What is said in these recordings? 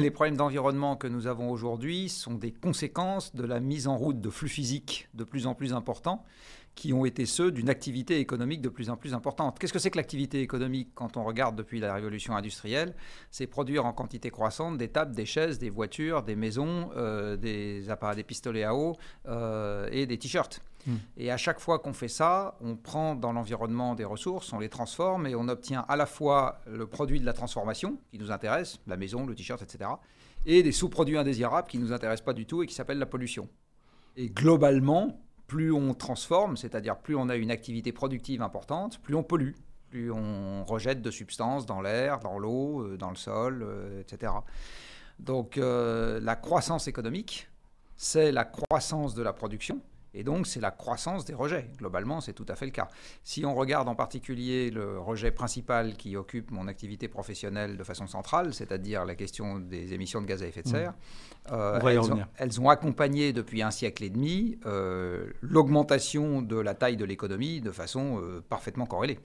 Les problèmes d'environnement que nous avons aujourd'hui sont des conséquences de la mise en route de flux physiques de plus en plus importants qui ont été ceux d'une activité économique de plus en plus importante. Qu'est-ce que c'est que l'activité économique quand on regarde depuis la révolution industrielle? C'est produire en quantité croissante des tables, des chaises, des voitures, des maisons, des appareils, des pistolets à eau et des t-shirts. Et à chaque fois qu'on fait ça, on prend dans l'environnement des ressources, on les transforme et on obtient à la fois le produit de la transformation qui nous intéresse, la maison, le t-shirt, etc., et des sous-produits indésirables qui ne nous intéressent pas du tout et qui s'appellent la pollution. Et globalement, plus on transforme, c'est-à-dire plus on a une activité productive importante, plus on pollue, plus on rejette de substances dans l'air, dans l'eau, dans le sol, etc. Donc la croissance économique, c'est la croissance de la production. Et donc, c'est la croissance des rejets. Globalement, c'est tout à fait le cas. Si on regarde en particulier le rejet principal qui occupe mon activité professionnelle de façon centrale, c'est-à-dire la question des émissions de gaz à effet de serre, elles ont accompagné depuis un siècle et demi l'augmentation de la taille de l'économie de façon parfaitement corrélée.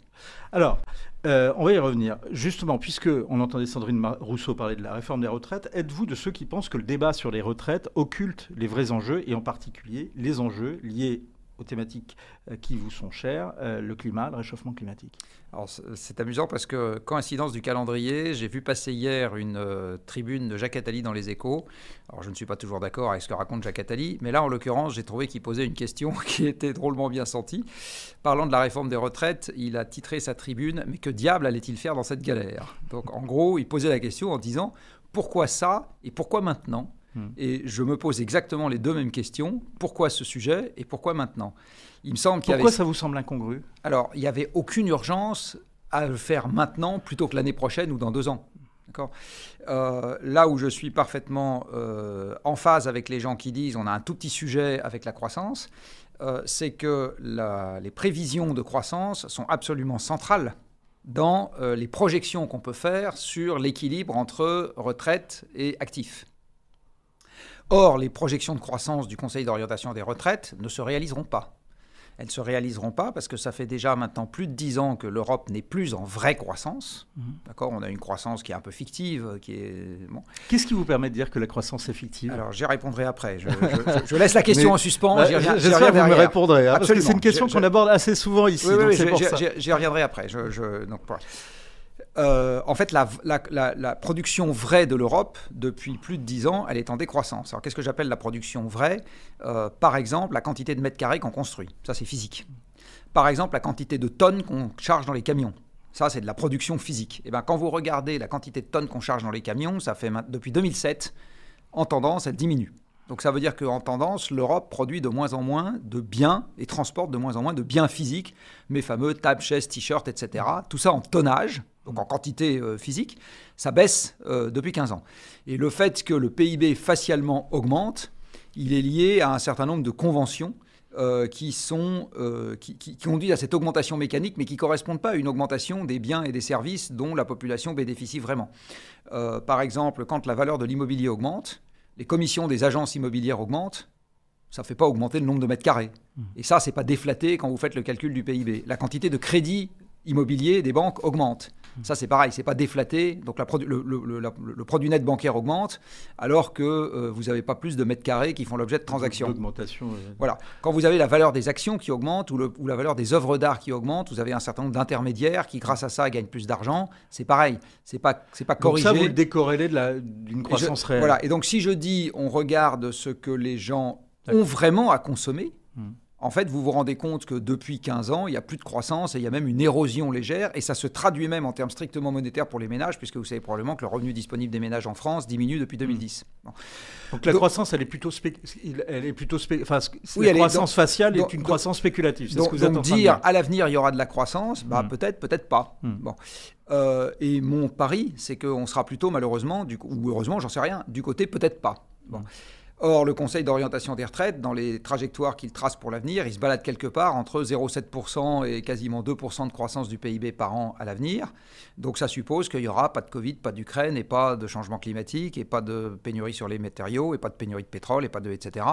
Alors, on va y revenir. Justement, puisqu'on entendait Sandrine Rousseau parler de la réforme des retraites, êtes-vous de ceux qui pensent que le débat sur les retraites occulte les vrais enjeux, et en particulier les enjeux liés aux thématiques qui vous sont chères, le climat, le réchauffement climatique? Alors, c'est amusant parce que, coïncidence du calendrier, j'ai vu passer hier une tribune de Jacques Attali dans Les Échos. Alors, je ne suis pas toujours d'accord avec ce que raconte Jacques Attali, mais là, en l'occurrence, j'ai trouvé qu'il posait une question qui était drôlement bien sentie. Parlant de la réforme des retraites, il a titré sa tribune « Mais que diable allait-il faire dans cette galère ?» Donc, en gros, il posait la question en disant « Pourquoi ça et pourquoi maintenant ?» Et je me pose exactement les deux mêmes questions. Pourquoi ce sujet et pourquoi maintenant? Il me semble qu'il y avait... Pourquoi ça vous semble incongru? Alors, il n'y avait aucune urgence à le faire maintenant plutôt que l'année prochaine ou dans 2 ans. D'accord. Là où je suis parfaitement en phase avec les gens qui disent on a un tout petit sujet avec la croissance, c'est que les prévisions de croissance sont absolument centrales dans les projections qu'on peut faire sur l'équilibre entre retraite et actifs. Or, les projections de croissance du Conseil d'orientation des retraites ne se réaliseront pas. Elles ne se réaliseront pas parce que ça fait déjà maintenant plus de 10 ans que l'Europe n'est plus en vraie croissance. D'accord, on a une croissance qui est un peu fictive. Bon. Qu'est-ce qui vous permet de dire que la croissance est fictive? Alors, j'y répondrai après. Je laisse la question en suspens. Bah, j'espère que vous me répondrez. Parce que c'est une question qu'on aborde assez souvent ici. Oui, j'y reviendrai après. En fait, la production vraie de l'Europe, depuis plus de 10 ans, elle est en décroissance. Alors, qu'est-ce que j'appelle la production vraie? Par exemple, la quantité de mètres carrés qu'on construit. Ça, c'est physique. Par exemple, la quantité de tonnes qu'on charge dans les camions. Ça, c'est de la production physique. Et bien, quand vous regardez la quantité de tonnes qu'on charge dans les camions, ça fait depuis 2007, en tendance, elle diminue. Donc ça veut dire qu'en tendance, l'Europe produit de moins en moins de biens et transporte de moins en moins de biens physiques, mes fameux tables, chaises, t-shirts, etc. Tout ça en tonnage, donc en quantité physique, ça baisse depuis 15 ans. Et le fait que le PIB facialement augmente, il est lié à un certain nombre de conventions qui conduisent à cette augmentation mécanique, mais qui ne correspondent pas à une augmentation des biens et des services dont la population bénéficie vraiment. Par exemple, quand la valeur de l'immobilier augmente, les commissions des agences immobilières augmentent, ça ne fait pas augmenter le nombre de mètres carrés. Et ça, ce n'est pas déflaté quand vous faites le calcul du PIB. La quantité de crédit immobilier des banques augmente. Ça, c'est pareil, ce n'est pas déflaté. Donc le produit net bancaire augmente, alors que vous n'avez pas plus de mètres carrés qui font l'objet de transactions. D'augmentation. Voilà. Quand vous avez la valeur des actions qui augmente ou la valeur des œuvres d'art qui augmente, vous avez un certain nombre d'intermédiaires qui, grâce à ça, gagnent plus d'argent. C'est pareil. C'est pas corrigé. Donc ça, vous le décorrélez d'une croissance réelle. Voilà. Et donc, si je dis on regarde ce que les gens ont vraiment à consommer, en fait, vous vous rendez compte que depuis 15 ans, il n'y a plus de croissance et il y a même une érosion légère. Et ça se traduit même en termes strictement monétaires pour les ménages, puisque vous savez probablement que le revenu disponible des ménages en France diminue depuis 2010. Bon. Donc la croissance, elle est plutôt croissance faciale est une croissance spéculative. Donc dire à l'avenir, il y aura de la croissance, peut-être pas. Bon. Et mon pari, c'est qu'on sera plutôt malheureusement, ou heureusement, j'en sais rien, du côté peut-être pas. Bon. Or, le Conseil d'orientation des retraites, dans les trajectoires qu'il trace pour l'avenir, il se balade quelque part entre 0,7% et quasiment 2% de croissance du PIB par an à l'avenir. Donc ça suppose qu'il n'y aura pas de Covid, pas d'Ukraine, et pas de changement climatique, et pas de pénurie sur les matériaux, et pas de pénurie de pétrole, et pas de etc.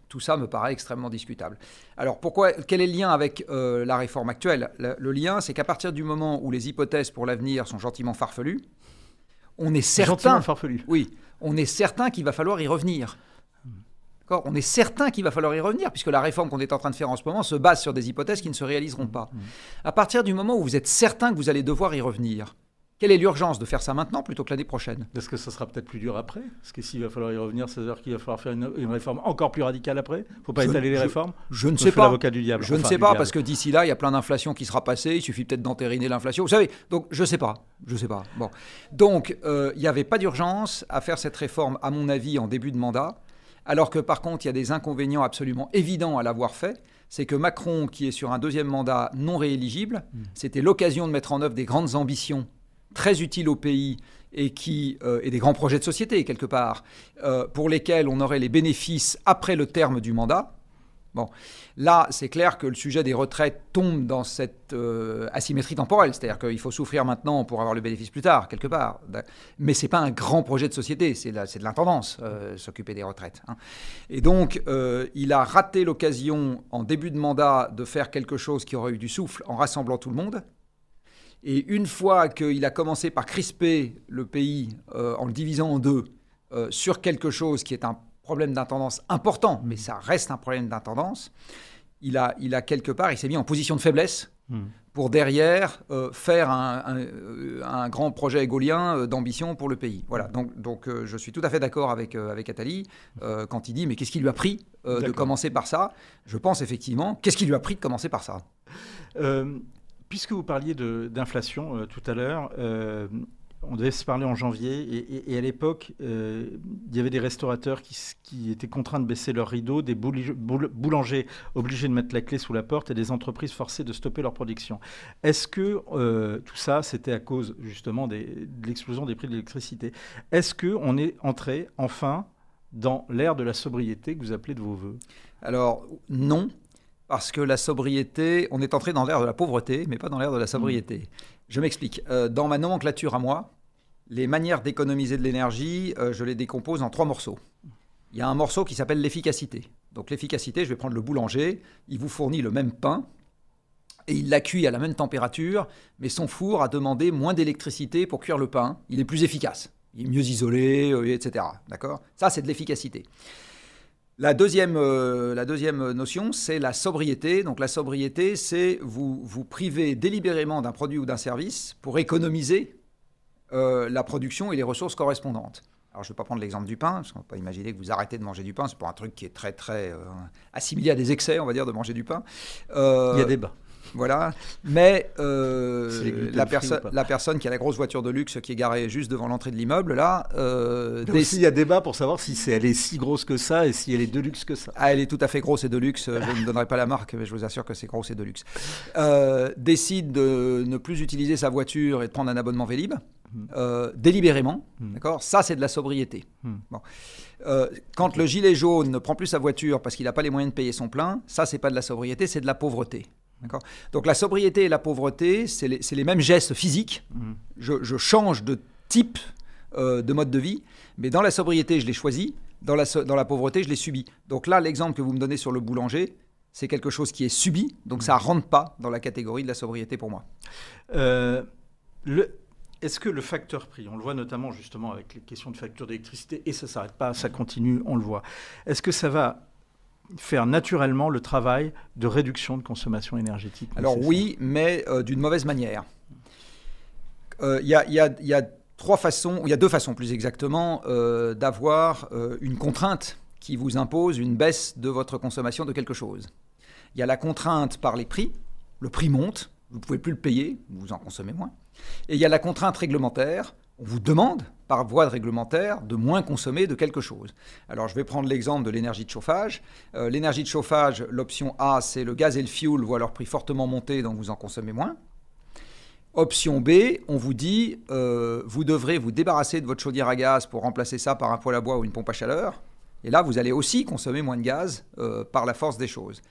Tout ça me paraît extrêmement discutable. Alors quel est le lien avec la réforme actuelle? Le lien, c'est qu'à partir du moment où les hypothèses pour l'avenir sont gentiment farfelues, on est certain... Gentiment farfelu. Oui. on est certain qu'il va falloir y revenir. On est certain qu'il va falloir y revenir, puisque la réforme qu'on est en train de faire en ce moment se base sur des hypothèses qui ne se réaliseront pas. À partir du moment où vous êtes certain que vous allez devoir y revenir, quelle est l'urgence de faire ça maintenant plutôt que l'année prochaine? Est-ce que ça sera peut-être plus dur après? Parce que s'il va falloir y revenir, ça veut dire qu'il va falloir faire une réforme encore plus radicale après? Il ne faut pas étaler les réformes? Je ne sais pas. L'avocat du diable. Je ne sais pas, parce que d'ici là, il y a plein d'inflation qui sera passée. Il suffit peut-être d'entériner l'inflation. Vous savez, donc je ne sais pas. Bon. Donc, il n'y avait pas d'urgence à faire cette réforme, à mon avis, en début de mandat. Alors que par contre, il y a des inconvénients absolument évidents à l'avoir fait. C'est que Macron, qui est sur un deuxième mandat non rééligible, c'était l'occasion de mettre en œuvre des grandes ambitions très utiles au pays et des grands projets de société, quelque part, pour lesquels on aurait les bénéfices après le terme du mandat. Bon, là, c'est clair que le sujet des retraites tombe dans cette asymétrie temporelle. C'est-à-dire qu'il faut souffrir maintenant pour avoir le bénéfice plus tard, quelque part. Mais ce n'est pas un grand projet de société, c'est de l'intendance, s'occuper des retraites. Hein. Et donc, il a raté l'occasion, en début de mandat, de faire quelque chose qui aurait eu du souffle en rassemblant tout le monde. Et une fois qu'il a commencé par crisper le pays en le divisant en deux sur quelque chose qui est un problème d'intendance important, mais ça reste un problème d'intendance, il a quelque part, il s'est mis en position de faiblesse pour derrière faire un grand projet gaulien d'ambition pour le pays. Voilà, donc je suis tout à fait d'accord avec Attali quand il dit mais qu'est-ce qui lui a pris de commencer par ça? Je pense effectivement, qu'est-ce qui lui a pris de commencer par ça? Puisque vous parliez d'inflation tout à l'heure, on devait se parler en janvier et à l'époque, il y avait des restaurateurs qui étaient contraints de baisser leurs rideaux, des boulangers obligés de mettre la clé sous la porte et des entreprises forcées de stopper leur production. Est-ce que tout ça, c'était à cause justement de l'explosion des prix de l'électricité? Est-ce qu'on est entré enfin dans l'ère de la sobriété que vous appelez de vos voeux? Alors non. Parce que la sobriété, on est entré dans l'ère de la pauvreté, mais pas dans l'ère de la sobriété. Je m'explique. Dans ma nomenclature à moi, les manières d'économiser de l'énergie, je les décompose en 3 morceaux. Il y a un morceau qui s'appelle l'efficacité. Donc l'efficacité, je vais prendre le boulanger, il vous fournit le même pain, et il l'a cuit à la même température, mais son four a demandé moins d'électricité pour cuire le pain. Il est plus efficace, il est mieux isolé, etc. D'accord ? Ça, c'est de l'efficacité. La deuxième notion, c'est la sobriété. Donc la sobriété, c'est vous priver délibérément d'un produit ou d'un service pour économiser la production et les ressources correspondantes. Alors je ne vais pas prendre l'exemple du pain, parce qu'on ne peut pas imaginer que vous arrêtez de manger du pain. C'est pour un truc qui est très, très assimilé à des excès, on va dire, de manger du pain. Il y a débat. Voilà, mais la personne qui a la grosse voiture de luxe qui est garée juste devant l'entrée de l'immeuble, là... il y a débat pour savoir si elle est si grosse que ça et si elle est de luxe que ça. Ah, elle est tout à fait grosse et de luxe, je ne donnerai pas la marque, mais je vous assure que c'est grosse et de luxe. Décide de ne plus utiliser sa voiture et de prendre un abonnement Vélib, délibérément, d'accord ? Ça, c'est de la sobriété. Bon. Quand le gilet jaune ne prend plus sa voiture parce qu'il n'a pas les moyens de payer son plein, ça, c'est pas de la sobriété, c'est de la pauvreté. D'accord ? Donc la sobriété et la pauvreté, c'est les mêmes gestes physiques. Je change de type de mode de vie, mais dans la sobriété, je l'ai choisi. Dans la pauvreté, je l'ai subi. Donc là, l'exemple que vous me donnez sur le boulanger, c'est quelque chose qui est subi, donc ça ne rentre pas dans la catégorie de la sobriété pour moi. Est-ce que le facteur prix, on le voit notamment justement avec les questions de facture d'électricité, et ça ne s'arrête pas, ça continue, on le voit. Est-ce que ça va faire naturellement le travail de réduction de consommation énergétique? Alors oui, mais d'une mauvaise manière. Il y a 3 façons, ou il y a 2 façons plus exactement, d'avoir une contrainte qui vous impose une baisse de votre consommation de quelque chose. Il y a la contrainte par les prix, le prix monte, vous ne pouvez plus le payer, vous en consommez moins. Et il y a la contrainte réglementaire, on vous demande, par voie de réglementaire, de moins consommer de quelque chose. Alors, je vais prendre l'exemple de l'énergie de chauffage. L'énergie de chauffage, l'option A, c'est le gaz et le fioul voient leur prix fortement monter, donc vous en consommez moins. Option B, on vous dit, vous devrez vous débarrasser de votre chaudière à gaz pour remplacer ça par un poêle à bois ou une pompe à chaleur. Et là, vous allez aussi consommer moins de gaz par la force des choses.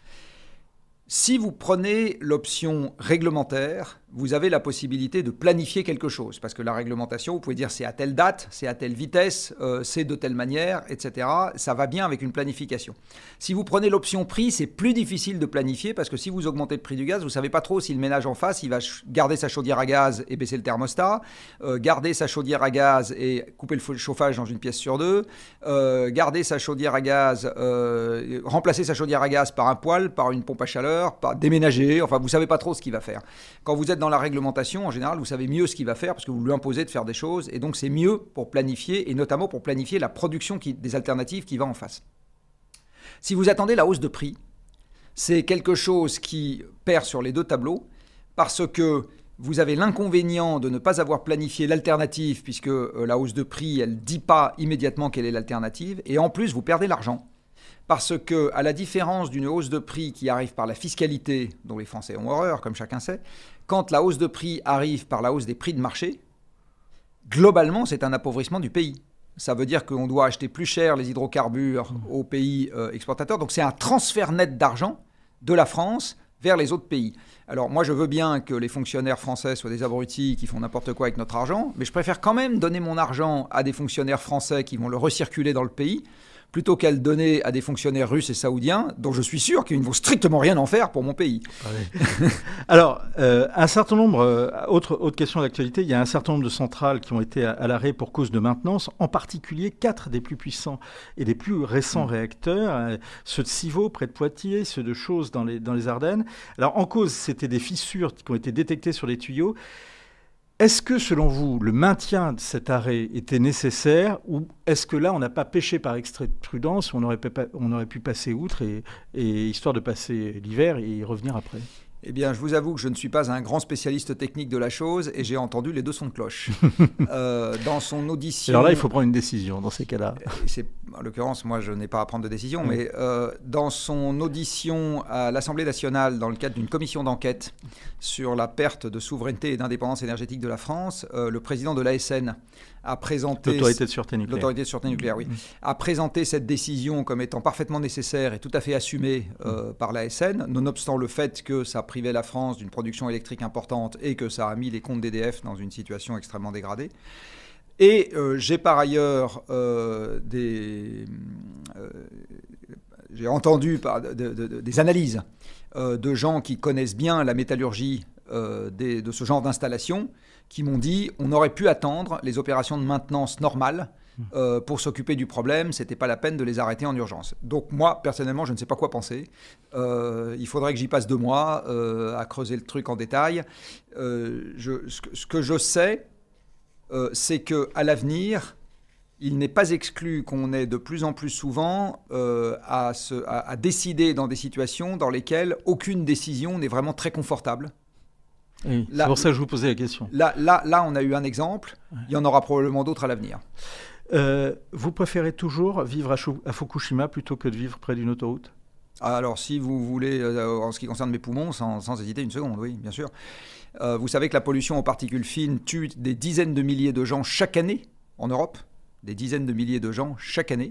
Si vous prenez l'option réglementaire, vous avez la possibilité de planifier quelque chose. Parce que la réglementation, vous pouvez dire c'est à telle date, c'est à telle vitesse, c'est de telle manière, etc. Ça va bien avec une planification. Si vous prenez l'option prix, c'est plus difficile de planifier parce que si vous augmentez le prix du gaz, vous ne savez pas trop si le ménage en face, il va garder sa chaudière à gaz et baisser le thermostat, garder sa chaudière à gaz et couper le chauffage dans une pièce sur deux, garder sa chaudière à gaz, remplacer sa chaudière à gaz par un poêle, par une pompe à chaleur, par déménager. Enfin, vous ne savez pas trop ce qu'il va faire. Quand vous êtes dans la réglementation, en général, vous savez mieux ce qu'il va faire parce que vous lui imposez de faire des choses. Et donc, c'est mieux pour planifier et notamment pour planifier la production des alternatives qui va en face. Si vous attendez la hausse de prix, c'est quelque chose qui perd sur les deux tableaux parce que vous avez l'inconvénient de ne pas avoir planifié l'alternative puisque la hausse de prix, elle ne dit pas immédiatement quelle est l'alternative. Et en plus, vous perdez l'argent. Parce que, à la différence d'une hausse de prix qui arrive par la fiscalité, dont les Français ont horreur, comme chacun sait, quand la hausse de prix arrive par la hausse des prix de marché, globalement, c'est un appauvrissement du pays. Ça veut dire qu'on doit acheter plus cher les hydrocarbures aux pays exportateurs. Donc, c'est un transfert net d'argent de la France vers les autres pays. Alors, moi, je veux bien que les fonctionnaires français soient des abrutis qui font n'importe quoi avec notre argent, mais je préfère quand même donner mon argent à des fonctionnaires français qui vont le recirculer dans le pays, plutôt qu'à le donner à des fonctionnaires russes et saoudiens, dont je suis sûr qu'ils ne vont strictement rien en faire pour mon pays. Oui. Alors, un certain nombre, autre question d'actualité, il y a un certain nombre de centrales qui ont été à l'arrêt pour cause de maintenance, en particulier 4 des plus puissants et des plus récents réacteurs, ceux de Civaux, près de Poitiers, ceux de Chooz dans les Ardennes. Alors, en cause, c'était des fissures qui ont été détectées sur les tuyaux. Est-ce que, selon vous, le maintien de cet arrêt était nécessaire ou est-ce que là, on n'a pas péché par extrait de prudence, on aurait pu passer outre et histoire de passer l'hiver et y revenir après ? Eh bien, je vous avoue que je ne suis pas un grand spécialiste technique de la chose et j'ai entendu les deux sons de cloche. Dans son audition... Alors là, il faut prendre une décision dans ces cas-là. En l'occurrence, moi, je n'ai pas à prendre de décision, mais dans son audition à l'Assemblée nationale, dans le cadre d'une commission d'enquête sur la perte de souveraineté et d'indépendance énergétique de la France, le président de l'ASN a présenté... L'autorité de sûreté nucléaire. L'autorité de sûreté nucléaire, oui. A présenté cette décision comme étant parfaitement nécessaire et tout à fait assumée par l'ASN, nonobstant le fait que ça privait la France d'une production électrique importante et que ça a mis les comptes d'EDF dans une situation extrêmement dégradée. Et j'ai par ailleurs j'ai entendu des analyses de gens qui connaissent bien la métallurgie de ce genre d'installation, qui m'ont dit on aurait pu attendre les opérations de maintenance normales pour s'occuper du problème, c'était pas la peine de les arrêter en urgence. Donc moi, personnellement, je ne sais pas quoi penser. Il faudrait que j'y passe 2 mois à creuser le truc en détail. Ce que je sais, c'est qu'à l'avenir, il n'est pas exclu qu'on ait de plus en plus souvent à décider dans des situations dans lesquelles aucune décision n'est vraiment très confortable. Oui, c'est pour ça que je vous posais la question. Là, on a eu un exemple. Il y en aura probablement d'autres à l'avenir. Vous préférez toujours vivre à Fukushima plutôt que de vivre près d'une autoroute ? Alors, si vous voulez, en ce qui concerne mes poumons, sans hésiter une seconde, oui, bien sûr. Vous savez que la pollution aux particules fines tue des dizaines de milliers de gens chaque année en Europe. Des dizaines de milliers de gens chaque année.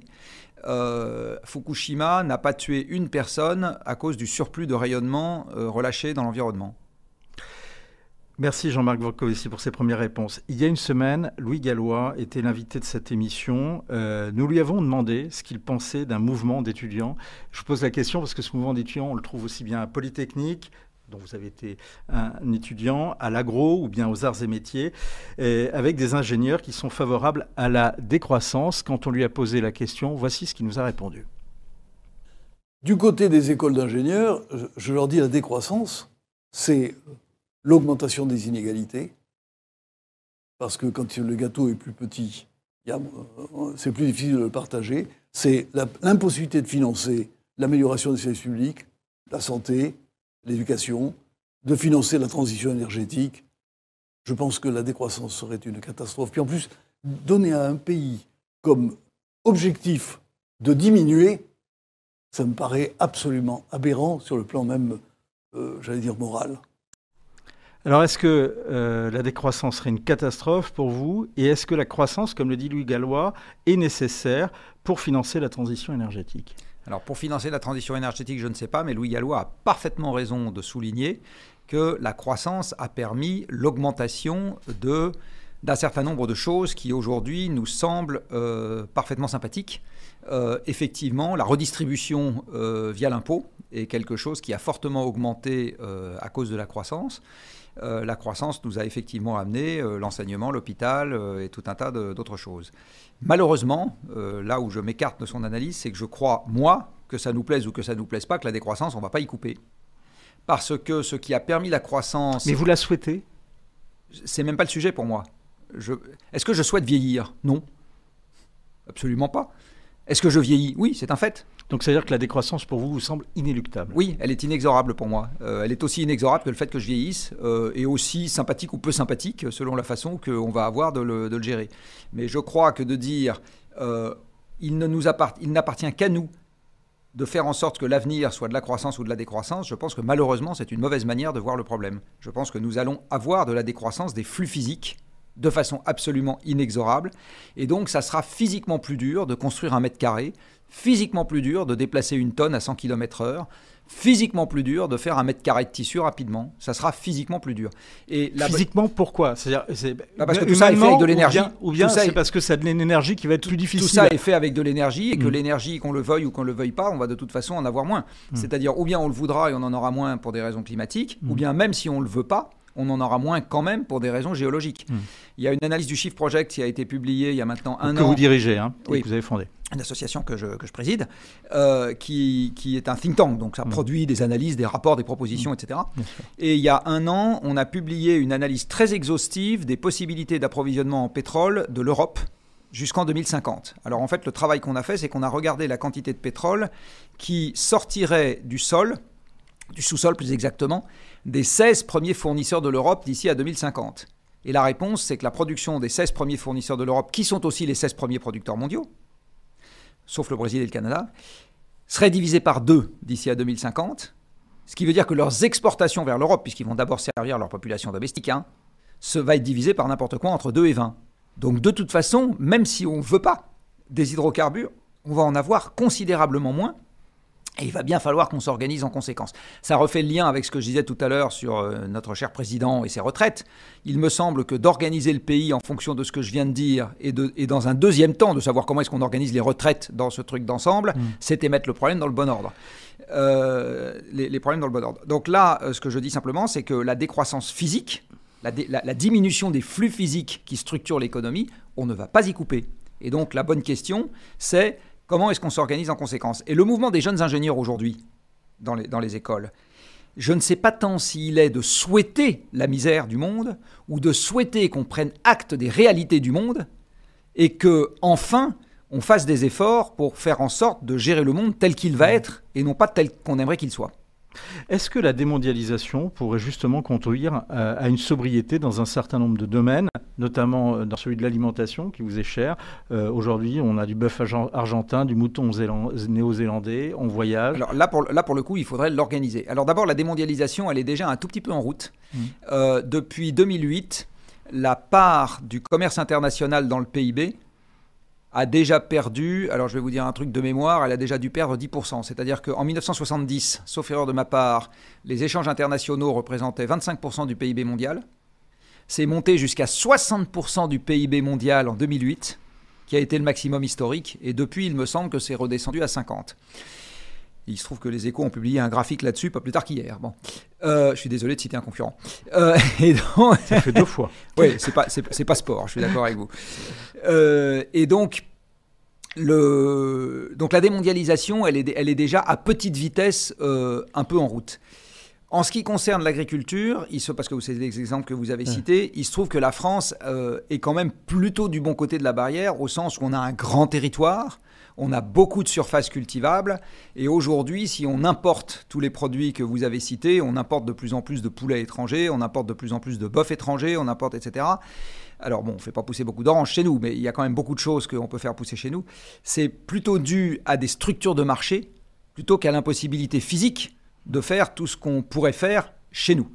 Fukushima n'a pas tué une personne à cause du surplus de rayonnement relâché dans l'environnement. Merci Jean-Marc Volcovici pour ces premières réponses. Il y a une semaine, Louis Gallois était l'invité de cette émission. Nous lui avons demandé ce qu'il pensait d'un mouvement d'étudiants. Je vous pose la question parce que ce mouvement d'étudiants, on le trouve aussi bien à Polytechnique, dont vous avez été un étudiant, à l'agro ou bien aux arts et métiers, avec des ingénieurs qui sont favorables à la décroissance. Quand on lui a posé la question, voici ce qu'il nous a répondu. Du côté des écoles d'ingénieurs, je leur dis la décroissance, c'est l'augmentation des inégalités, parce que quand le gâteau est plus petit, c'est plus difficile de le partager. C'est l'impossibilité de financer l'amélioration des services publics, la santé, l'éducation, de financer la transition énergétique. Je pense que la décroissance serait une catastrophe. Puis en plus, donner à un pays comme objectif de diminuer, ça me paraît absolument aberrant sur le plan même, j'allais dire, moral. Alors, est-ce que la décroissance serait une catastrophe pour vous ? Et est-ce que la croissance, comme le dit Louis Gallois, est nécessaire pour financer la transition énergétique ? Alors, pour financer la transition énergétique, je ne sais pas, mais Louis Gallois a parfaitement raison de souligner que la croissance a permis l'augmentation d'un certain nombre de choses qui aujourd'hui nous semblent parfaitement sympathiques. Effectivement, la redistribution via l'impôt est quelque chose qui a fortement augmenté à cause de la croissance. La croissance nous a effectivement amené l'enseignement, l'hôpital et tout un tas d'autres choses. Malheureusement, là où je m'écarte de son analyse, c'est que je crois, moi, que ça nous plaise ou que ça ne nous plaise pas, que la décroissance, on ne va pas y couper. Parce que ce qui a permis la croissance... Mais vous la souhaitez ? C'est même pas le sujet pour moi. Est-ce que je souhaite vieillir ? Non. Absolument pas. Est-ce que je vieillis ? Oui, c'est un fait. Donc, c'est-à-dire que la décroissance, pour vous semble inéluctable ? Oui, elle est inexorable pour moi. Elle est aussi inexorable que le fait que je vieillisse, et aussi sympathique ou peu sympathique, selon la façon qu'on va avoir de le gérer. Mais je crois que de dire il n'appartient qu'à nous de faire en sorte que l'avenir soit de la croissance ou de la décroissance, je pense que malheureusement, c'est une mauvaise manière de voir le problème. Je pense que nous allons avoir de la décroissance des flux physiques de façon absolument inexorable. Et donc, ça sera physiquement plus dur de construire 1 mètre carré, physiquement plus dur de déplacer 1 tonne à 100 km/h, physiquement plus dur de faire 1 mètre carré de tissu rapidement. Ça sera physiquement plus dur. Physiquement, pourquoi ? C'est-à-dire, parce que tout ça est fait avec de l'énergie. Ou bien c'est parce que c'est de l'énergie qui va être plus difficile. Tout ça est fait avec de l'énergie et que l'énergie, qu'on le veuille ou qu'on ne le veuille pas, on va de toute façon en avoir moins. C'est-à-dire, ou bien on le voudra et on en aura moins pour des raisons climatiques, ou bien même si on ne le veut pas, on en aura moins quand même pour des raisons géologiques. Il y a une analyse du Shift Project qui a été publiée il y a maintenant un an. Que vous dirigez, oui, et que vous avez fondé. Une association que je préside, qui est un think tank. Donc ça produit des analyses, des rapports, des propositions, etc. Et il y a un an, on a publié une analyse très exhaustive des possibilités d'approvisionnement en pétrole de l'Europe jusqu'en 2050. Alors en fait, le travail qu'on a fait, c'est qu'on a regardé la quantité de pétrole qui sortirait du sol, du sous-sol plus exactement, des 16 premiers fournisseurs de l'Europe d'ici à 2050. Et la réponse, c'est que la production des 16 premiers fournisseurs de l'Europe, qui sont aussi les 16 premiers producteurs mondiaux, sauf le Brésil et le Canada, serait divisée par 2 d'ici à 2050, ce qui veut dire que leurs exportations vers l'Europe, puisqu'ils vont d'abord servir leur population domestique, va être divisé par n'importe quoi entre 2 et 20. Donc de toute façon, même si on ne veut pas des hydrocarbures, on va en avoir considérablement moins. Et il va bien falloir qu'on s'organise en conséquence. Ça refait le lien avec ce que je disais tout à l'heure sur notre cher président et ses retraites. Il me semble que d'organiser le pays en fonction de ce que je viens de dire et dans un deuxième temps de savoir comment est-ce qu'on organise les retraites dans ce truc d'ensemble, c'était mettre le problème dans le bon ordre. Les problèmes dans le bon ordre. Donc là, ce que je dis simplement, c'est que la décroissance physique, la diminution des flux physiques qui structurent l'économie, on ne va pas y couper. Et donc la bonne question, c'est... Comment est-ce qu'on s'organise en conséquence ? Et le mouvement des jeunes ingénieurs aujourd'hui, dans les écoles, je ne sais pas tant s'il est de souhaiter la misère du monde ou de souhaiter qu'on prenne acte des réalités du monde et qu'enfin, on fasse des efforts pour faire en sorte de gérer le monde tel qu'il va être et non pas tel qu'on aimerait qu'il soit. Est-ce que la démondialisation pourrait justement conduire à une sobriété dans un certain nombre de domaines, notamment dans celui de l'alimentation qui vous est cher ? Aujourd'hui, on a du bœuf argentin, du mouton néo-zélandais, on voyage. Alors là, pour le coup, il faudrait l'organiser. Alors d'abord, la démondialisation, elle est déjà un tout petit peu en route. Depuis 2008, la part du commerce international dans le PIB a déjà perdu, alors je vais vous dire un truc de mémoire, elle a déjà dû perdre 10%. C'est-à-dire qu'en 1970, sauf erreur de ma part, les échanges internationaux représentaient 25% du PIB mondial. C'est monté jusqu'à 60% du PIB mondial en 2008, qui a été le maximum historique. Et depuis, il me semble que c'est redescendu à 50%. Il se trouve que les Échos ont publié un graphique là-dessus, pas plus tard qu'hier. Bon. Je suis désolé de citer un concurrent. Et donc... Ça fait 2 fois. Oui, c'est pas sport, je suis d'accord avec vous. Et donc la démondialisation, elle est déjà à petite vitesse un peu en route. En ce qui concerne l'agriculture, parce que c'est les exemples que vous avez cités, il se trouve que la France est quand même plutôt du bon côté de la barrière, au sens où on a un grand territoire, on a beaucoup de surfaces cultivables, et aujourd'hui, si on importe tous les produits que vous avez cités, on importe de plus en plus de poulets étrangers, on importe de plus en plus de bœufs étrangers, on importe, etc. Alors bon, on ne fait pas pousser beaucoup d'oranges chez nous, mais il y a quand même beaucoup de choses qu'on peut faire pousser chez nous. C'est plutôt dû à des structures de marché, plutôt qu'à l'impossibilité physique de faire tout ce qu'on pourrait faire chez nous.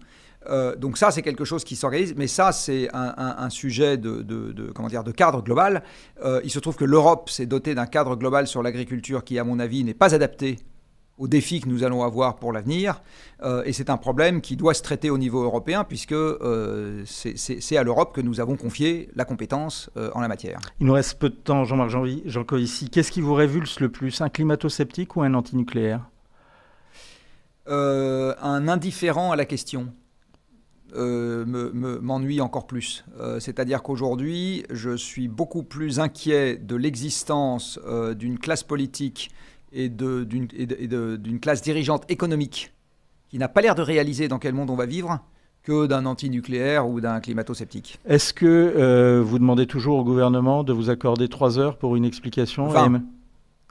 Donc ça, c'est quelque chose qui s'organise, mais ça, c'est un sujet de cadre global. Il se trouve que l'Europe s'est dotée d'un cadre global sur l'agriculture qui, à mon avis, n'est pas adapté aux défis que nous allons avoir pour l'avenir. Et c'est un problème qui doit se traiter au niveau européen, puisque c'est à l'Europe que nous avons confié la compétence en la matière. Il nous reste peu de temps, Jean-Marc Jancovici. Qu'est-ce qui vous révulse le plus, un climato-sceptique ou un antinucléaire ? Un indifférent à la question m'ennuie encore plus. C'est-à-dire qu'aujourd'hui, je suis beaucoup plus inquiet de l'existence d'une classe politique et d'une classe dirigeante économique qui n'a pas l'air de réaliser dans quel monde on va vivre que d'un anti-nucléaire ou d'un climato-sceptique. Est-ce que vous demandez toujours au gouvernement de vous accorder 3 heures pour une explication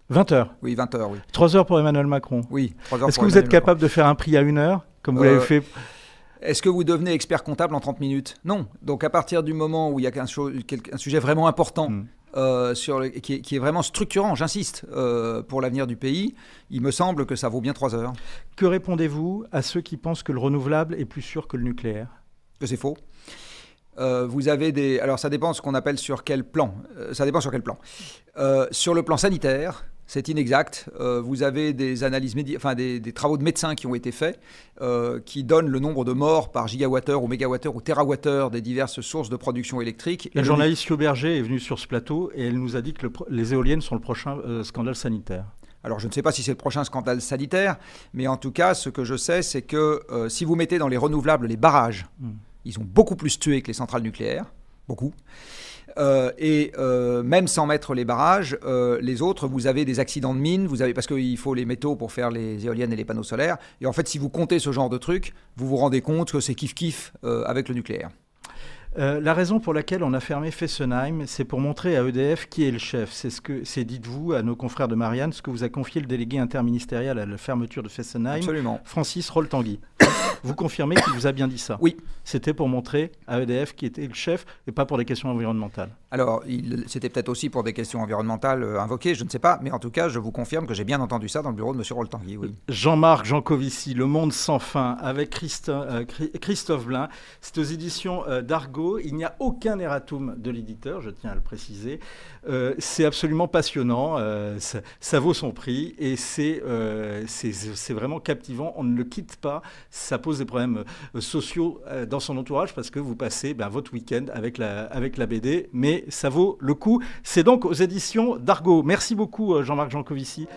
20 heures. Oui, 20 heures, oui. 3 heures pour Emmanuel Macron. Oui, 3 heures. Est-ce que vous êtes capable de faire un prix à 1 heure, comme vous l'avez fait? Est-ce que vous devenez expert comptable en 30 minutes? Non. Donc à partir du moment où il y a un sujet vraiment important, qui est vraiment structurant, j'insiste, pour l'avenir du pays, il me semble que ça vaut bien 3 heures. Que répondez-vous à ceux qui pensent que le renouvelable est plus sûr que le nucléaire? Que c'est faux. Vous avez alors ça dépend de ce qu'on appelle sur quel plan. Ça dépend sur quel plan. Sur le plan sanitaire, c'est inexact. Vous avez des analyses, des travaux de médecins qui ont été faits, qui donnent le nombre de morts par gigawattheure ou mégawattheure ou térawattheure des diverses sources de production électrique. La journaliste Yo Berger est venue sur ce plateau et elle nous a dit que les éoliennes sont le prochain scandale sanitaire. Alors, je ne sais pas si c'est le prochain scandale sanitaire, mais en tout cas, ce que je sais, c'est que si vous mettez dans les renouvelables les barrages, ils ont beaucoup plus tué que les centrales nucléaires, beaucoup. Même sans mettre les barrages, les autres, vous avez des accidents de mines, parce qu'il faut les métaux pour faire les éoliennes et les panneaux solaires. Et en fait, si vous comptez ce genre de trucs, vous vous rendez compte que c'est kiff-kiff avec le nucléaire. La raison pour laquelle on a fermé Fessenheim, c'est pour montrer à EDF qui est le chef. C'est, dites-vous, à nos confrères de Marianne, ce que vous a confié le délégué interministériel à la fermeture de Fessenheim, Absolument. Francis Roll-Tanguy. Vous confirmez qu'il vous a bien dit ça? Oui. C'était pour montrer à EDF qui était le chef et pas pour des questions environnementales. Alors, c'était peut-être aussi pour des questions environnementales invoquées, je ne sais pas, mais en tout cas, je vous confirme que j'ai bien entendu ça dans le bureau de M. Roll-Tanguy, oui. Jean-Marc Jancovici, Le Monde sans fin, avec Christophe Blain. C'est aux éditions d'Argo. Il n'y a aucun erratum de l'éditeur, je tiens à le préciser. C'est absolument passionnant, ça vaut son prix et c'est vraiment captivant. On ne le quitte pas, ça pose des problèmes sociaux dans son entourage parce que vous passez votre week-end avec la BD, mais ça vaut le coup. C'est donc aux éditions d'Argo. Merci beaucoup Jean-Marc Jancovici.